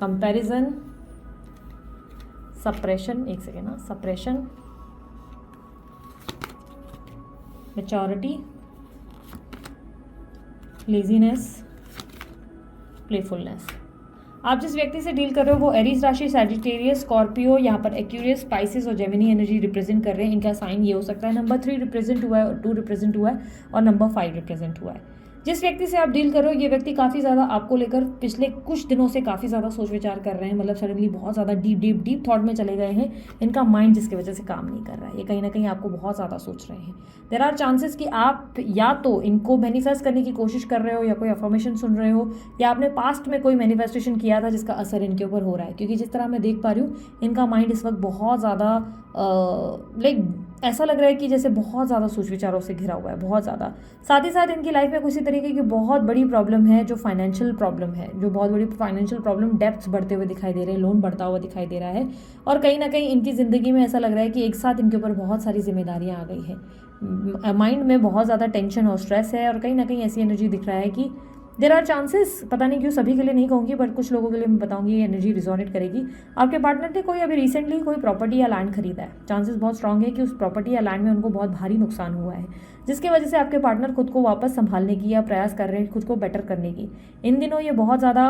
Comparison, suppression, एक second ना, suppression, maturity, laziness, playfulness. आप जिस व्यक्ति से डील कर रहे हो वो एरीज राशि, सैजिटेरियस, स्कॉर्पियो, यहाँ पर एक्यूरियस, स्पाइसिस और जेमिनी एनर्जी रिप्रेजेंट कर रहे हैं। इनका साइन ये हो सकता है। नंबर 3 रिप्रेजेंट हुआ है और 2 रिप्रेजेंट हुआ है और नंबर 5 रिप्रेजेंट हुआ है। जिस व्यक्ति से आप डील कर रहे हो ये व्यक्ति काफ़ी ज़्यादा आपको लेकर पिछले कुछ दिनों से काफ़ी ज़्यादा सोच विचार कर रहे हैं, मतलब सडनली बहुत ज़्यादा डीप थॉट में चले गए हैं। इनका माइंड जिसकी वजह से काम नहीं कर रहा है, ये कहीं ना कहीं आपको बहुत ज़्यादा सोच रहे हैं। देयर आर चांसेस कि आप या तो इनको मैनिफेस्ट करने की कोशिश कर रहे हो या कोई अफर्मेशन सुन रहे हो या आपने पास्ट में कोई मैनिफेस्टेशन किया था जिसका असर इनके ऊपर हो रहा है। क्योंकि जिस तरह मैं देख पा रही हूँ इनका माइंड इस वक्त बहुत ज़्यादा लाइक ऐसा लग रहा है कि जैसे बहुत ज़्यादा सोच विचारों से घिरा हुआ है, बहुत ज़्यादा। साथ ही साथ इनकी लाइफ में किसी तरीके की बहुत बड़ी प्रॉब्लम है, जो फाइनेंशियल प्रॉब्लम है, जो बहुत बड़ी फाइनेंशियल प्रॉब्लम, डेब्ट्स बढ़ते हुए दिखाई दे रहे हैं, लोन बढ़ता हुआ दिखाई दे रहा है। और कहीं ना कहीं इनकी ज़िंदगी में ऐसा लग रहा है कि एक साथ इनके ऊपर बहुत सारी जिम्मेदारियाँ आ गई हैं। माइंड में बहुत ज़्यादा टेंशन और स्ट्रेस है और कहीं ना कहीं ऐसी एनर्जी दिख रहा है कि देर आर चांसेस, पता नहीं क्यों सभी के लिए नहीं कहूँगी बट कुछ लोगों के लिए मैं बताऊँगी, ये एनर्जी रिजोनेट करेगी। आपके पार्टनर ने कोई अभी रिसेंटली कोई प्रॉपर्टी या लैंड खरीदा है। चांसेस बहुत स्ट्रांग है कि उस प्रॉपर्टी या लैंड में उनको बहुत भारी नुकसान हुआ है, जिसकी वजह से आपके पार्टनर खुद को वापस संभालने की या प्रयास कर रहे हैं खुद को बेटर करने की। इन दिनों ये बहुत ज़्यादा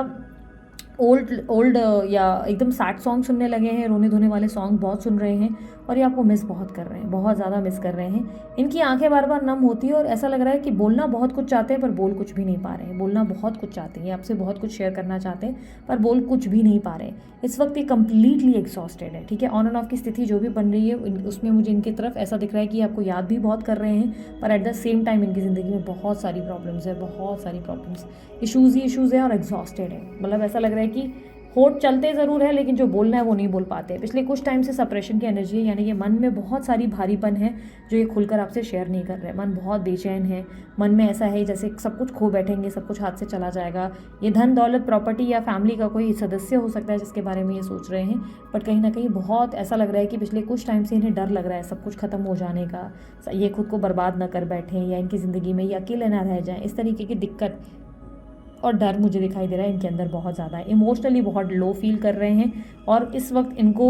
ओल्ड या एकदम सैड सॉन्ग सुनने लगे हैं, रोने धोने वाले सॉन्ग बहुत सुन रहे हैं और ये आपको मिस बहुत कर रहे हैं, बहुत ज़्यादा मिस कर रहे हैं। इनकी आंखें बार बार नम होती है और ऐसा लग रहा है कि बोलना बहुत कुछ चाहते हैं पर बोल कुछ भी नहीं पा रहे हैं। बोलना बहुत कुछ चाहते हैं, आपसे बहुत कुछ शेयर करना चाहते हैं पर बोल कुछ भी नहीं पा रहे हैं। इस वक्त ये कंप्लीटली एग्जॉस्टेड है, ठीक है। ऑन एंड ऑफ की स्थिति जो भी बन रही है उसमें मुझे इनकी तरफ ऐसा दिख रहा है कि आपको याद भी बहुत कर रहे हैं पर एट द सेम टाइम इनकी ज़िंदगी में बहुत सारी प्रॉब्लम्स है, बहुत सारी प्रॉब्लम्स, इशूज़ ही इशूज़ है और एग्जॉस्टेड है। मतलब ऐसा लग रहा है कि होठ चलते ज़रूर है लेकिन जो बोलना है वो नहीं बोल पाते। पिछले कुछ टाइम से सप्रेशन की एनर्जी है, यानी कि मन में बहुत सारी भारीपन है जो ये खुलकर आपसे शेयर नहीं कर रहे। मन बहुत बेचैन है, मन में ऐसा है जैसे सब कुछ खो बैठेंगे, सब कुछ हाथ से चला जाएगा। ये धन दौलत प्रॉपर्टी या फैमिली का कोई सदस्य हो सकता है जिसके बारे में ये सोच रहे हैं, बट कहीं ना कहीं बहुत ऐसा लग रहा है कि पिछले कुछ टाइम से इन्हें डर लग रहा है सब कुछ खत्म हो जाने का, ये खुद को बर्बाद ना कर बैठें या इनकी ज़िंदगी में ये अकेले ना रह जाएँ। इस तरीके की दिक्कत और डर मुझे दिखाई दे रहा है इनके अंदर बहुत ज़्यादा है। इमोशनली बहुत लो फील कर रहे हैं और इस वक्त इनको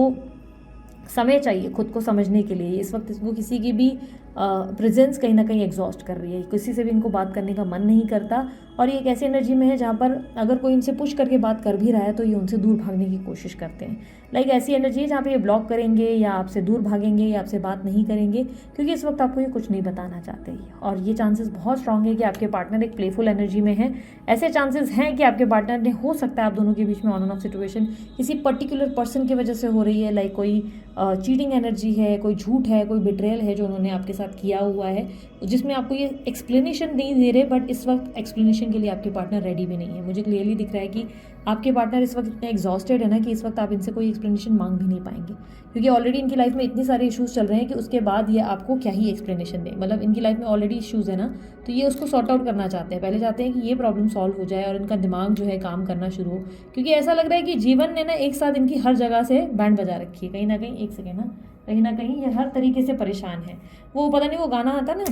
समय चाहिए खुद को समझने के लिए। इस वक्त वो किसी की भी प्रेजेंस कहीं ना कहीं एग्जॉस्ट कर रही है, किसी से भी इनको बात करने का मन नहीं करता और ये एक ऐसी एनर्जी में है जहाँ पर अगर कोई इनसे पुश करके बात कर भी रहा है तो ये उनसे दूर भागने की कोशिश करते हैं। लाइक ऐसी एनर्जी है जहाँ पे ये ब्लॉक करेंगे या आपसे दूर भागेंगे या आपसे बात नहीं करेंगे क्योंकि इस वक्त आपको ये कुछ नहीं बताना चाहते। और ये चांसेस बहुत स्ट्रांग है कि आपके पार्टनर एक प्लेफुल एनर्जी में है। ऐसे चांसेस हैं कि आपके पार्टनर ने, हो सकता है आप दोनों के बीच में ऑन एंड ऑफ सिचुएशन किसी पर्टिकुलर पर्सन की वजह से हो रही है, लाइक कोई चीटिंग एनर्जी है, कोई झूठ है, कोई बिट्रेयल है जो उन्होंने आपके साथ किया हुआ है, जिसमें आपको ये एक्सप्लेनेशन नहीं दे रहे, बट इस वक्त एक्सप्लेनेशन के लिए आपके पार्टनर रेडी भी नहीं है। मुझे क्लियरली दिख रहा है कि आपके पार्टनर इस वक्त इतने एग्जॉस्टेड है ना कि इस वक्त आप इनसे कोई एक्सप्लेनेशन मांग भी नहीं पाएंगे क्योंकि ऑलरेडी इनकी लाइफ में इतने सारे इश्यूज़ चल रहे हैं कि उसके बाद ये आपको क्या ही एक्सप्लेनेशन दें। मतलब इनकी लाइफ में ऑलरेडी इश्यूज़ है ना, तो ये उसको सॉर्ट आउट करना चाहते हैं। पहले चाहते हैं कि ये प्रॉब्लम सॉल्व हो जाए और इनका दिमाग जो है काम करना शुरू हो, क्योंकि ऐसा लग रहा है कि जीवन ने ना एक साथ इनकी हर जगह से बैंड बजा रखी है। कहीं ना कहीं, एक सेकेंड ना, कहीं ना कहीं ये हर तरीके से परेशान है। वो पता नहीं, वो गाना आता ना,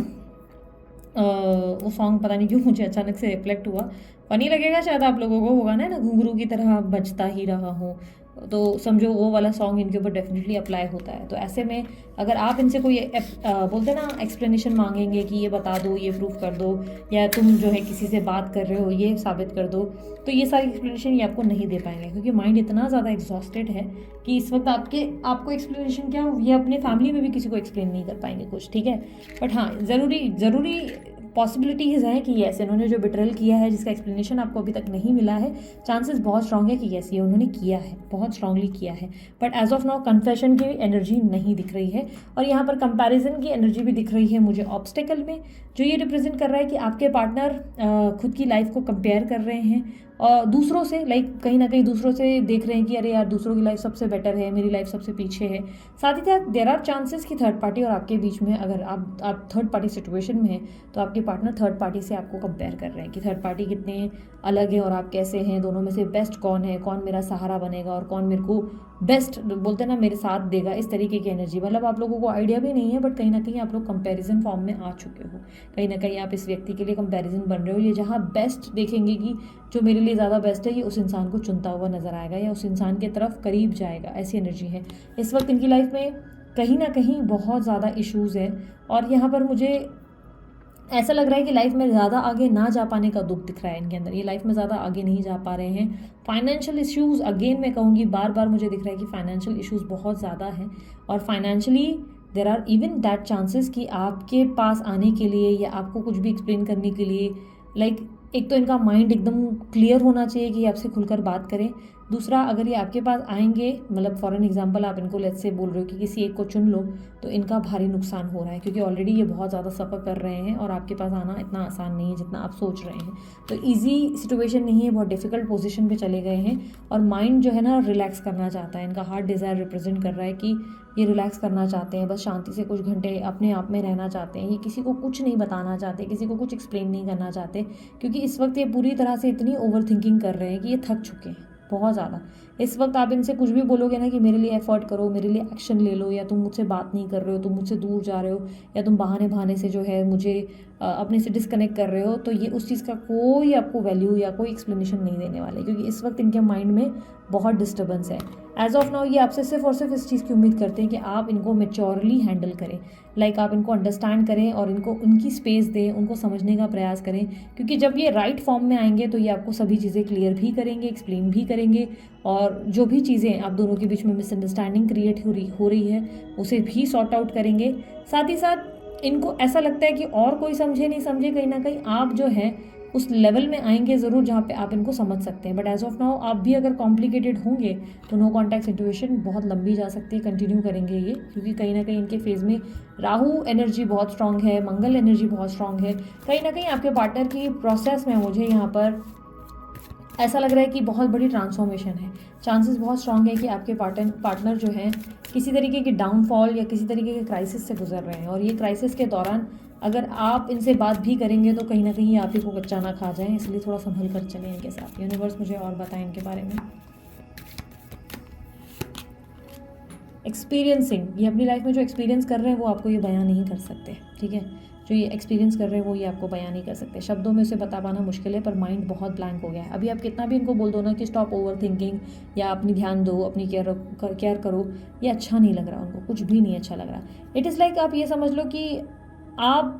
वो सॉन्ग पता नहीं क्यों मुझे अचानक से रिफ्लेक्ट हुआ, फनी लगेगा शायद आप लोगों को। वो गाना है ना, घुंघरू की तरह बजता ही रहा हूँ, तो समझो वो वाला सॉन्ग इनके ऊपर डेफिनेटली अप्लाई होता है। तो ऐसे में अगर आप इनसे कोई बोलते ना एक्सप्लेनेशन मांगेंगे कि ये बता दो, ये प्रूफ कर दो, या तुम जो है किसी से बात कर रहे हो ये साबित कर दो, तो ये सारी एक्सप्लेनेशन ये आपको नहीं दे पाएंगे क्योंकि माइंड इतना ज़्यादा एग्जॉस्टेड है कि इस वक्त आपको एक्सप्लेनेशन क्या, ये अपने फैमिली में भी किसी को एक्सप्लेन नहीं कर पाएंगे कुछ, ठीक है। बट हाँ, ज़रूरी पॉसिबिलिटीज़ हैं कि यस, इन्होंने जो बिट्रेल किया है जिसका एक्सप्लेनेशन आपको अभी तक नहीं मिला है, चांसेस बहुत स्ट्रांग है कि यस, ये उन्होंने किया है, बहुत स्ट्रांगली किया है। But as of now confession की एनर्जी नहीं दिख रही है और यहाँ पर कंपैरिजन की एनर्जी भी दिख रही है मुझे ऑब्स्टेकल में, जो ये रिप्रेजेंट कर रहा है कि आपके पार्टनर खुद की लाइफ को कंपेयर कर रहे हैं और दूसरों से, लाइक कहीं ना कहीं दूसरों से देख रहे हैं कि अरे यार दूसरों की लाइफ सबसे बेटर है, मेरी लाइफ सबसे पीछे है। साथ ही साथ देयर आर चांसेस कि थर्ड पार्टी और आपके बीच में, अगर आप थर्ड पार्टी सिचुएशन में हैं तो आपके पार्टनर थर्ड पार्टी से आपको कंपेयर कर रहे हैं कि थर्ड पार्टी कितने अलग है और आप कैसे हैं, दोनों में से बेस्ट कौन है, कौन मेरा सहारा बनेगा और कौन मेरे को बेस्ट बोलते हैं ना मेरे साथ देगा, इस तरीके की एनर्जी। मतलब आप लोगों को आइडिया भी नहीं है बट कहीं ना कहीं आप लोग कंपैरिजन फॉर्म में आ चुके हो। कहीं ना कहीं आप इस व्यक्ति के लिए कंपैरिजन बन रहे हो। ये जहाँ बेस्ट देखेंगे कि जो मेरे लिए लिए ज़्यादा बेस्ट है, ये उस इंसान को चुनता हुआ नज़र आएगा या उस इंसान के तरफ करीब जाएगा, ऐसी एनर्जी है। इस वक्त इनकी लाइफ में कहीं ना कहीं बहुत ज़्यादा इश्यूज़ हैं और यहाँ पर मुझे ऐसा लग रहा है कि लाइफ में ज़्यादा आगे ना जा पाने का दुख दिख रहा है इनके अंदर। ये लाइफ में ज़्यादा आगे नहीं जा पा रहे हैं। फाइनेंशियल इश्यूज़ अगेन मैं कहूँगी, बार बार मुझे दिख रहा है कि फाइनेंशियल इश्यूज़ बहुत ज़्यादा हैं और financially there are even that chances कि आपके पास आने के लिए या आपको कुछ भी एक्सप्लेन करने के लिए एक तो इनका माइंड एकदम क्लियर होना चाहिए कि आपसे खुलकर बात करें। दूसरा, अगर ये आपके पास आएंगे, मतलब फॉर एन एग्जांपल आप इनको लेट्स से बोल रहे हो कि किसी एक को चुन लो, तो इनका भारी नुकसान हो रहा है क्योंकि ऑलरेडी ये बहुत ज़्यादा सफ़र कर रहे हैं और आपके पास आना इतना आसान नहीं है जितना आप सोच रहे हैं। तो ईजी सिचुएशन नहीं है, बहुत डिफ़िकल्ट पोजीशन पे चले गए हैं और माइंड जो है ना रिलैक्स करना चाहता है। इनका हार्ट डिज़ायर रिप्रेजेंट कर रहा है कि ये रिलैक्स करना चाहते हैं, बस शांति से कुछ घंटे अपने आप में रहना चाहते हैं। ये किसी को कुछ नहीं बताना चाहते, किसी को कुछ एक्सप्लेन नहीं करना चाहते क्योंकि इस वक्त ये पूरी तरह से इतनी ओवर थिंकिंग कर रहे हैं कि ये थक चुके हैं बहुत ज़्यादा। इस वक्त आप इनसे कुछ भी बोलोगे ना कि मेरे लिए एफर्ट करो, मेरे लिए एक्शन ले लो, या तुम मुझसे बात नहीं कर रहे हो, तुम मुझसे दूर जा रहे हो, या तुम बहाने से जो है मुझे अपने से डिस्कनेक्ट कर रहे हो, तो ये उस चीज़ का कोई आपको वैल्यू या कोई एक्सप्लेनेशन नहीं देने वाले क्योंकि इस वक्त इनके माइंड में बहुत डिस्टर्बेंस है। एज ऑफ नाउ ये आपसे सिर्फ और सिर्फ इस चीज़ की उम्मीद करते हैं कि आप इनको मेच्योरली हैंडल करें, आप इनको अंडरस्टैंड करें और इनको उनकी स्पेस दें, उनको समझने का प्रयास करें क्योंकि जब ये राइट फॉर्म में आएंगे तो ये आपको सभी चीज़ें क्लियर भी करेंगे, एक्सप्लेन भी करेंगे और जो भी चीज़ें आप दोनों के बीच में मिसअंडरस्टैंडिंग क्रिएट हो रही है उसे भी सॉर्ट आउट करेंगे। साथ ही साथ इनको ऐसा लगता है कि और कोई समझे नहीं समझे, कहीं ना कहीं आप जो है उस लेवल में आएंगे ज़रूर जहाँ पे आप इनको समझ सकते हैं। बट एज ऑफ नाउ आप भी अगर कॉम्प्लिकेटेड होंगे तो नो कॉन्टैक्ट सिचुएशन बहुत लंबी जा सकती है, कंटिन्यू करेंगे ये क्योंकि कहीं ना कहीं इनके फेज़ में राहु एनर्जी बहुत स्ट्रांग है, मंगल एनर्जी बहुत स्ट्रांग है। कहीं ना कहीं आपके पार्टनर की प्रोसेस में मुझे यहाँ पर ऐसा लग रहा है कि बहुत बड़ी ट्रांसफॉर्मेशन है। चांसेस बहुत स्ट्रांग है कि आपके पार्टनर जो है किसी तरीके की डाउनफॉल या किसी तरीके के क्राइसिस से गुजर रहे हैं और ये क्राइसिस के दौरान अगर आप इनसे बात भी करेंगे तो कहीं ना कहीं आप ही को कच्चा ना खा जाएं, इसलिए थोड़ा संभल कर चलें इनके साथ। यूनिवर्स मुझे और बताएं इनके बारे में। एक्सपीरियंसिंग, ये अपनी लाइफ में जो एक्सपीरियंस कर रहे हैं वो आपको ये बयां नहीं कर सकते, ठीक है। जो ये एक्सपीरियंस कर रहे हैं वो ये आपको बयां नहीं कर सकते, शब्दों में उसे बता पाना मुश्किल है, पर माइंड बहुत ब्लैंक हो गया है। अभी आप कितना भी इनको बोल दो ना कि स्टॉप ओवर थिंकिंग या अपनी ध्यान दो, अपनी केयर करो, ये अच्छा नहीं लग रहा उनको, कुछ भी नहीं अच्छा लग रहा। इट इज़ लाइक आप ये समझ लो कि आप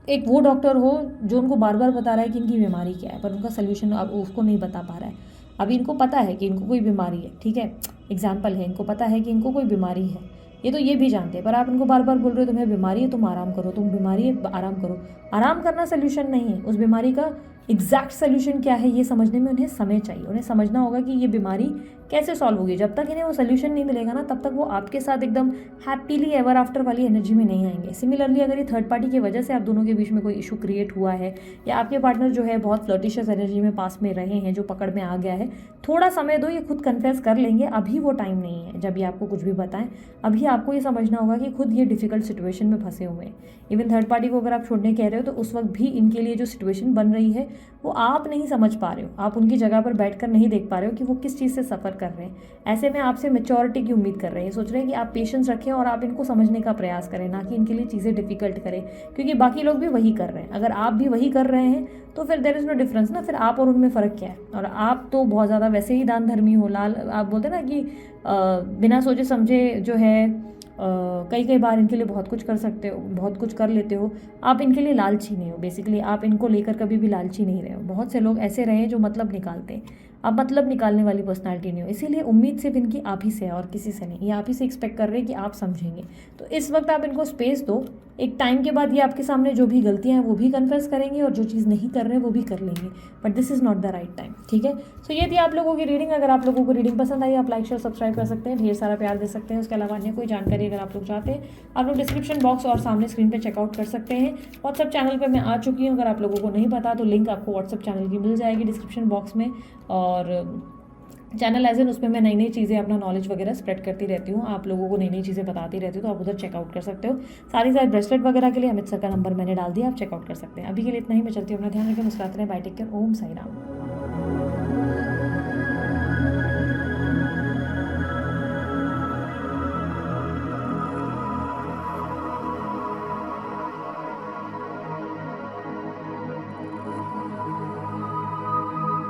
एक वो डॉक्टर हो जो उनको बार बार बता रहा है कि इनकी बीमारी क्या है पर उनका सोल्यूशन अब उसको नहीं बता पा रहा है। अभी इनको पता है कि इनको कोई बीमारी है, ठीक है, एग्जाम्पल है, इनको पता है कि इनको कोई बीमारी है, ये तो ये भी जानते हैं, पर आप इनको बार बार बोल रहे हो तुम्हें बीमारी है, तुम आराम करो, तुम बीमारी है आराम करो। आराम करना सोल्यूशन नहीं है, उस बीमारी का एग्जैक्ट सोल्यूशन क्या है ये समझने में उन्हें समय चाहिए। उन्हें समझना होगा कि ये बीमारी कैसे सॉल्व होगी। जब तक इन्हें वो सोल्यूशन नहीं मिलेगा ना तब तक वो आपके साथ एकदम हैप्पीली एवर आफ्टर वाली एनर्जी में नहीं आएंगे। सिमिलरली अगर ये थर्ड पार्टी की वजह से आप दोनों के बीच में कोई इशू क्रिएट हुआ है या आपके पार्टनर जो है बहुत फ्लर्टिशियस एनर्जी में पास में रहे हैं, जो पकड़ में आ गया है, थोड़ा समय दो, ये खुद कन्फेस कर लेंगे। अभी वो टाइम नहीं है जब ये आपको कुछ भी बताएं। अभी आपको ये समझना होगा कि खुद ये डिफिकल्ट सिचुएशन में फंसे हुए हैं। इवन थर्ड पार्टी को अगर आप छोड़ने कह रहे हो तो उस वक्त भी इनके लिए जो सिचुएशन बन रही है वो आप नहीं समझ पा रहे हो, आप उनकी जगह पर बैठकर नहीं देख पा रहे हो कि वो किस चीज़ से सफ़र कर रहे हैं। ऐसे में आपसे मैच्योरिटी की उम्मीद कर रहे हैं, सोच रहे हैं कि आप पेशेंस रखें और आप इनको समझने का प्रयास करें, ना कि इनके लिए चीज़ें डिफिकल्ट करें, क्योंकि बाकी लोग भी वही कर रहे हैं। अगर आप भी वही कर रहे हैं तो फिर देयर इज़ नो डिफरेंस ना, फिर आप और उनमें फ़र्क क्या है। और आप तो बहुत ज़्यादा वैसे ही दान धर्मी हो, लाल आप बोलते ना कि बिना सोचे समझे जो है कई बार इनके लिए बहुत कुछ कर सकते हो, बहुत कुछ कर लेते हो। आप इनके लिए लालची नहीं हो, बेसिकली आप इनको लेकर कभी भी लालची नहीं रहे हो। बहुत से लोग ऐसे रहे हैं जो मतलब निकालते हैं, आप मतलब निकालने वाली पर्सनालिटी नहीं हो। इसीलिए उम्मीद सिर्फ इनकी आप ही से है और किसी से नहीं। ये आप ही से एक्सपेक्ट कर रहे हैं कि आप समझेंगे। तो इस वक्त आप इनको स्पेस दो, एक टाइम के बाद ये आपके सामने जो भी गलतियां हैं वो भी कन्फेस करेंगे और जो चीज़ नहीं कर रहे हैं वो भी कर लेंगे, but this is not the right time, ठीक है। सो ये थी आप लोगों की रीडिंग। अगर आप लोगों को रीडिंग पसंद आई आप लाइक शेयर सब्सक्राइब कर सकते हैं, ढेर सारा प्यार दे सकते हैं। उसके अलावा अन्य कोई जानकारी अगर आप लोग चाहते हैं आप लोग डिस्क्रिप्शन बॉक्स और सामने स्क्रीन पर चेकआउट कर सकते हैं। व्हाट्सअप चैनल पर मैं आ चुकी हूँ, अगर आप लोगों को नहीं पता तो लिंक आपको व्हाट्सअप चैनल की मिल जाएगी डिस्क्रिप्शन बॉक्स में। और चैनल एज एन उसमें मैं नई नई चीज़ें अपना नॉलेज वगैरह स्प्रेड करती रहती हूँ, आप लोगों को नई नई चीज़ें बताती रहती हूँ, तो आप उधर चेकआउट कर सकते हो। साथ ही साथ ब्रेसलेट वगैरह के लिए अमित सर का नंबर मैंने डाल दिया, आप चेकआउट कर सकते हैं। अभी के लिए इतना ही, मैं चलती हूँ, अपना ध्यान रखें, मुस्कुराते रहें, बाय, टेक केयर, ओम साई राम।